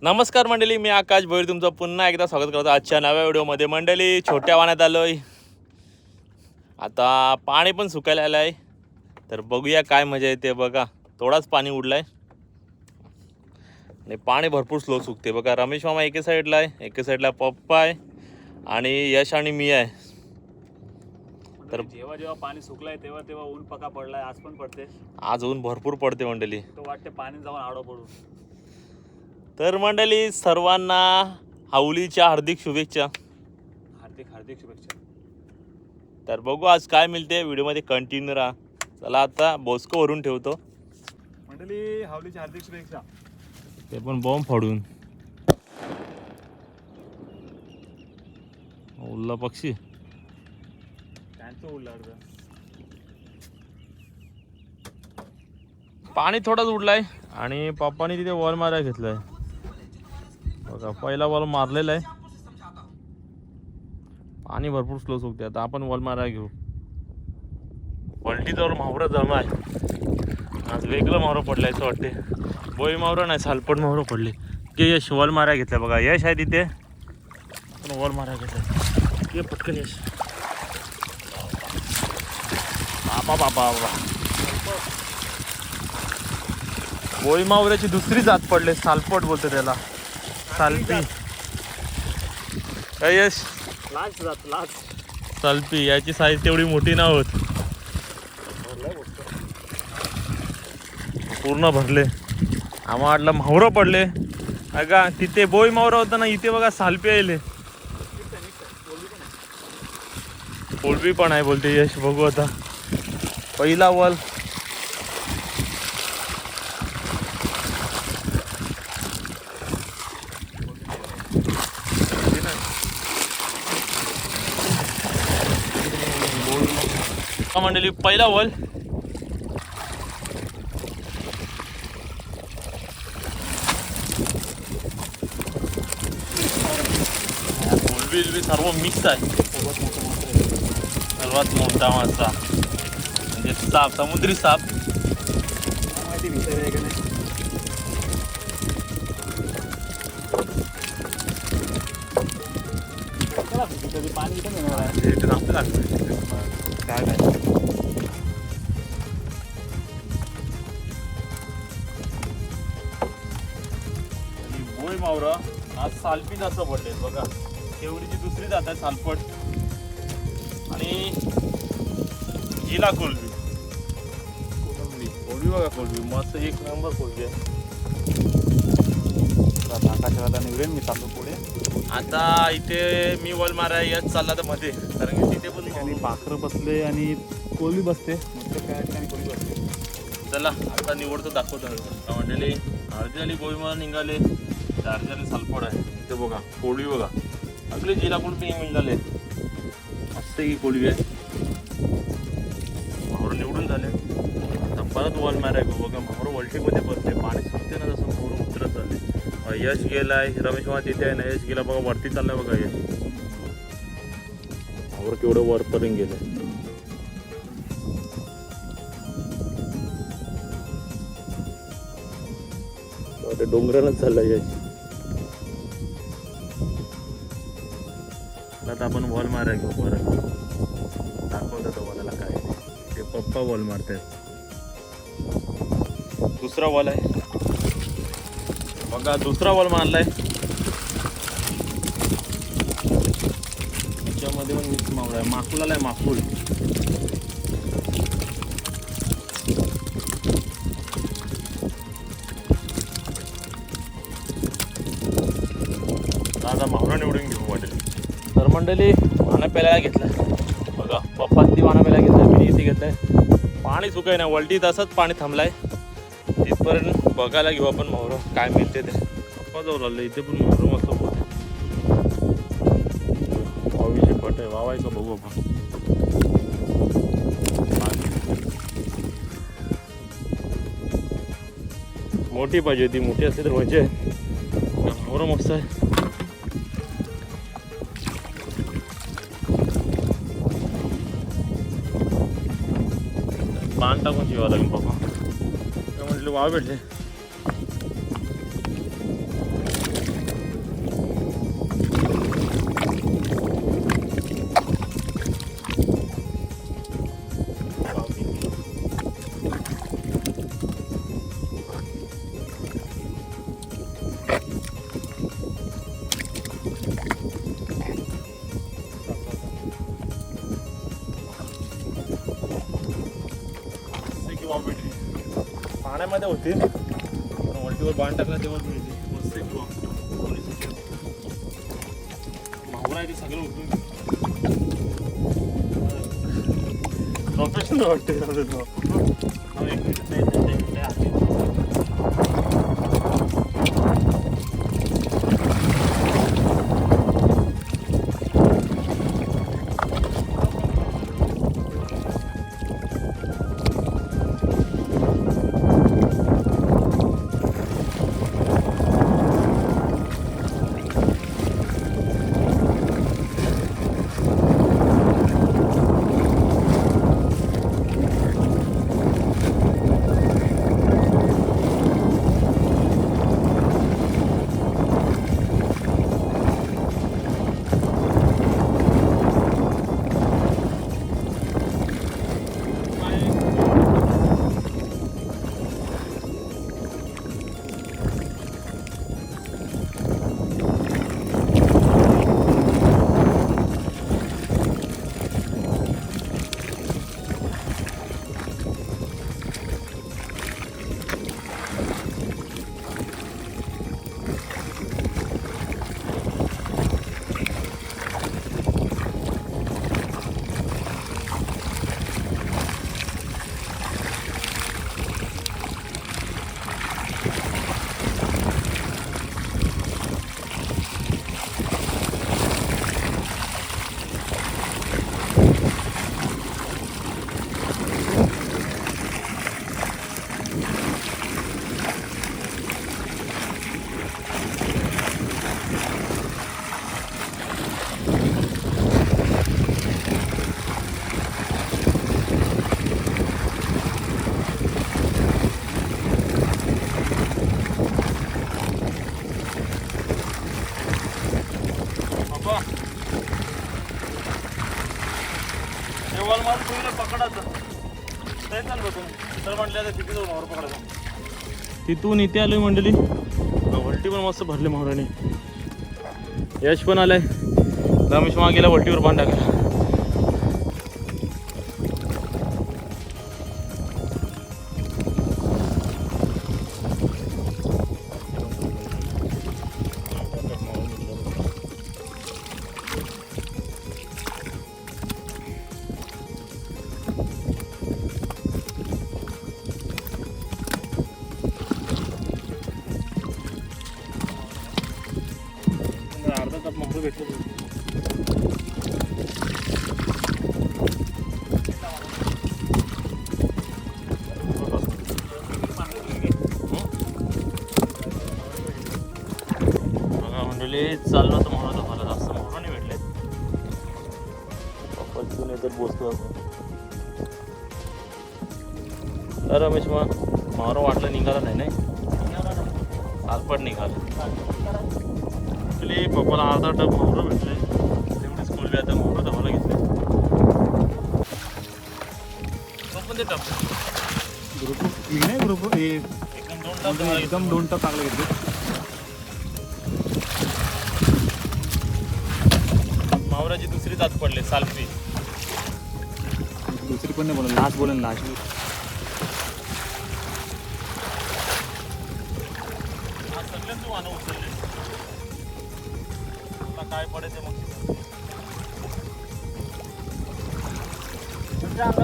नमस्कार मंडळी, मी आकाश भोईर तुमचं पुन्हा एकदा स्वागत करतो आजच्या नव्या व्हिडिओमध्ये. मंडळी, छोट्या वाण्यात आलोय. आता पाणी पण सुकायला आलं आहे, तर बघूया काय मजा येते. बघा, थोडाच पाणी उडलाय आणि पाणी भरपूर स्लो सुकते. बघा, रमेश मामा एके साईडला आहे, एके साईडला पप्पा आहे आणि यश आणि मी आहे. तर जेव्हा जेव्हा पाणी सुकलाय तेव्हा तेव्हा ऊन पका पडलाय. आज पण पडते, आज ऊन भरपूर पडते मंडळी. तो वाटते पाणी जाऊन आडो पडून. तर मंडळी, सर्वांना हाऊलीच्या हार्दिक शुभेच्छा. हार्दिक हार्दिक शुभेच्छा. तर बघू आज काय मिळते, व्हिडिओमध्ये कंटिन्यू राहा. चला आता बोस्को वरून ठेवतो. मंडळी, हावलीची हार्दिक शुभेच्छा. ते पण बॉम्ब फोडून. उरला पक्षी त्यांचं उडलं अर्ध. पाणी थोडाच उडलाय आणि पप्पानी तिथे वॉल मारायला घेतलाय. बघा, पहिला वॉल मारलेला आहे. पाणी भरपूर स्लो सुकते. आता आपण वॉल मारायला घेऊ. पलटीजवळ मावरं जमा आहे. आज वेगळं मावरं पडलंय असं वाटते. बोई मावरं नाही, सालपट मावरं पडले. की यश वॉल मारायला घेतलं. बघा, यश आहे तिथे, पण वॉल मारायला घेतलं. ये पटकन यश. बाबा बाबा बाबा, बोई मावऱ्याची दुसरी जात पडले. सालपट बोलतो त्याला, सालपी. काय यश? लास्ट जात लास्ट. सालपी. याची साईज तेवढी मोठी नाही होत. पूर्ण भरले. आम्हा वाटलं मावरं पडले. अगा, तिथे बोई मावरा होता ना, इथे बघा सालपी आले. कोलबी पण आहे बोलते यश. बघू आता पहिला वॉल. मंडळी, पहिला वॉल. कोलबी सर्व मिक्स आहे. सर्वात मोठा मासा म्हणजे साप, समुद्री साप. माहिती विचार आहे का नाही. कधी पाणी इथं मिळणार आहे. काय काय बोई मावरा आज सालपी जास्त पडले. बघा, केवढीची दुसरी जात आहे सालपट. आणि जिला कोलबी. कोलबी बघा, कोलबी मस्त एक नंबर कोलबी आहे. आकाशाला निवडेल मी चाललो पुढे. आता इथे मी वॉल मारा याच चालला तर मध्ये, कारण की तिथे पण आणि पाखरं बसले आणि कोळी बसते. मग काय ठिकाणी कोळी बसते. चला आता निवडतो, दाखवतो. मंडळी, अर्धी झाली गोळी मारा निघाले, अर्धी झाली सालपड आहे. इथे बघा कोळी. बघा, अगली जिला कोळबी मिळाले. मस्त ही कोळबी आहे. मावरं निवडून झाले. आता परत वॉल मारायला. बघा, मावरं वल्टीमध्ये बसले. पाणी सुटते ना, तसं मावरं उतरत चालले. यश गेलाय, रमेश मामा तिथे आहे ना. यश गेला बघा, वरती चाललाय. बघा यश मावरं केवढं वरपर्यंत गेलंय. ते डोंगरालाच चाललाय यश. आता आपण वॉल मारायला घेऊ. परत दाखवतात वॉलला काय ते. पप्पा वॉल मारतात. दुसरा वॉल आहे बघा, दुसरा वॉल मारलाय. त्याच्यामध्ये पण मिक्स मावळा आहे. माकुलाला आहे, माकुल. आता मावळा निवडून घेऊ वाटेल. तर मंडळी, वाना प्यायला घेतलं. बघा, पप्पा ती वाना प्यायला घेतलाय, मी इथे घेतलाय. पाणी सुकाय ना, वलटी तसंच पाणी थांबलाय. तिथपर्यंत बघायला घेऊ आपण मावरं काय मिळते ते. पप्पा जाऊ लागले. इथे पण मावरं मस्त होते. वावीचे पट आहे, वाव आहे का बघू आपण. मोठी पाहिजे होती, मोठी असते तर मजा आहे. मावरं मस्त आहे. पान टाकून शिवावं लागेल पप्पा. म्हटलं वाव भेटले. होते पण वल्टीवर बाण टाकला तेव्हाच मिळते मस्त माहुरा आहे ते सगळं उठून प्रोफेशनल वाटते तिथून इथे आलोय मंडळी वल्टी पण मस्त भरले मोहराने यश पण आलाय रमेश मा गेला वल्टीवर बांध टाकायला अर्धा कप मोहर भेटलं मंडळी चाललो तर मोहर मला जास्त मोहर नाही भेटले पप्पाचून येतात बसतो आपण रमेश मग मोहर वाटलं निघाला नाही सालपट निघालं पप्पाला अर्धा टप मोहरं भेटले तेवढीच खोलवी आता मोहरं धावायला घेतले पण ते टप ग्रुप नाही ग्रुप एकदम दोन टप चांगले घेतले मावराची दुसरी जात पडले सालपी दुसरी पण नाही बोला लास्ट बोलेन लास्ट सगळ्यांचं वाहनं उचलले काय पडायचं मग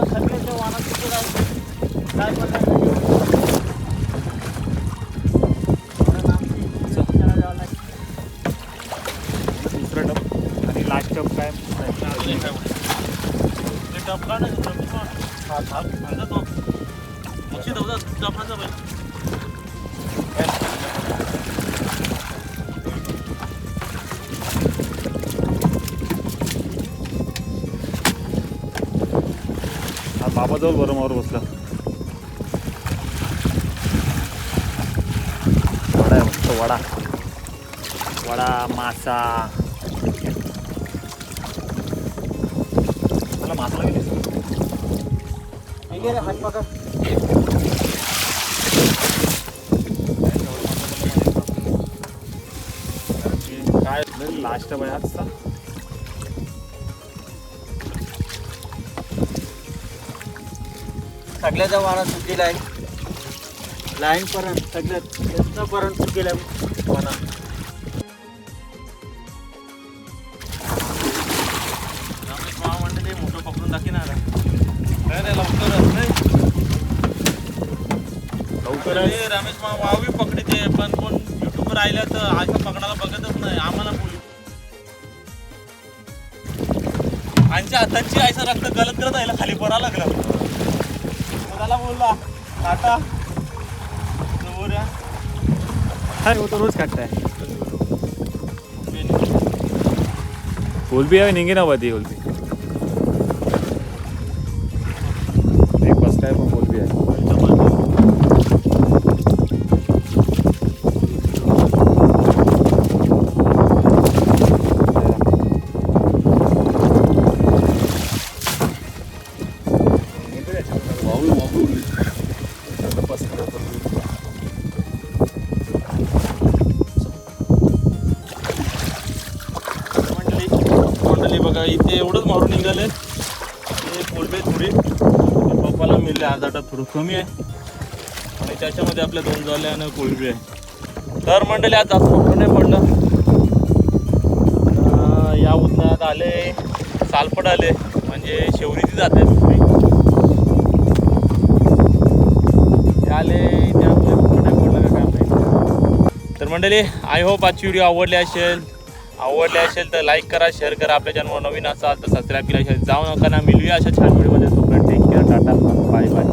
सगळ्याच्या वाहनात काय पडलं दुसरा टप आणि लास्ट टप काय टप का नाही तो टपाचा बाबाजवळ बरं मावर बसला वडा आहे मस्त वडा वडा मासा मला मासा लागेल काय लास्ट आहे आजचा सगळ्याचा वारा सुट्टीला आहे लाईन पर्यंत सगळ्यात पर्यंत गेल्या म्हणा. रमेश मामा म्हणते ते मोठं पकडून दाखिणार काय रे लवकरच नाही लवकर रमेश मामा वावी पकडते पण कोण युट्यूबवर राहिल्या तर असं पकडायला बघतच नाही आम्हाला बोलू आमच्या हातांची आयसा रक्त गलत करत राहिला खाली पडा लागला मला बोलला टाटा हाय वो तो रोज काटता है होलबी आहे निघे ना वादी होलबी एक बसता है पण होलबी आहे मंडळी बघा इथे एवढंच मारून निघाले हे कोलबे थोडी पप्पाला मिळले अर्धा टप थोडं कमी आहे आणि त्याच्यामध्ये आपल्या 2 जाळे आणि कोलबी आहे. तर मंडळी आज जास्त मोठं नाही पडलं या उन्हाळ्यात आले सालपट आले म्हणजे शेवरीची जाते दुसरी ते आले त्यामुळे मोठं नाही पडलं का काय माहिती. तर मंडळी आय होप आजची व्हिडिओ आवडली असेल तर लाईक करा शेअर करा आपल्या चॅनलवर नवीन असाल तर सबस्क्राईब केल्याशिवाय जाऊ नका ना. मिळूया अशा छान व्हिडिओमध्ये. तोपर्यंत take care ta-ta bye bye.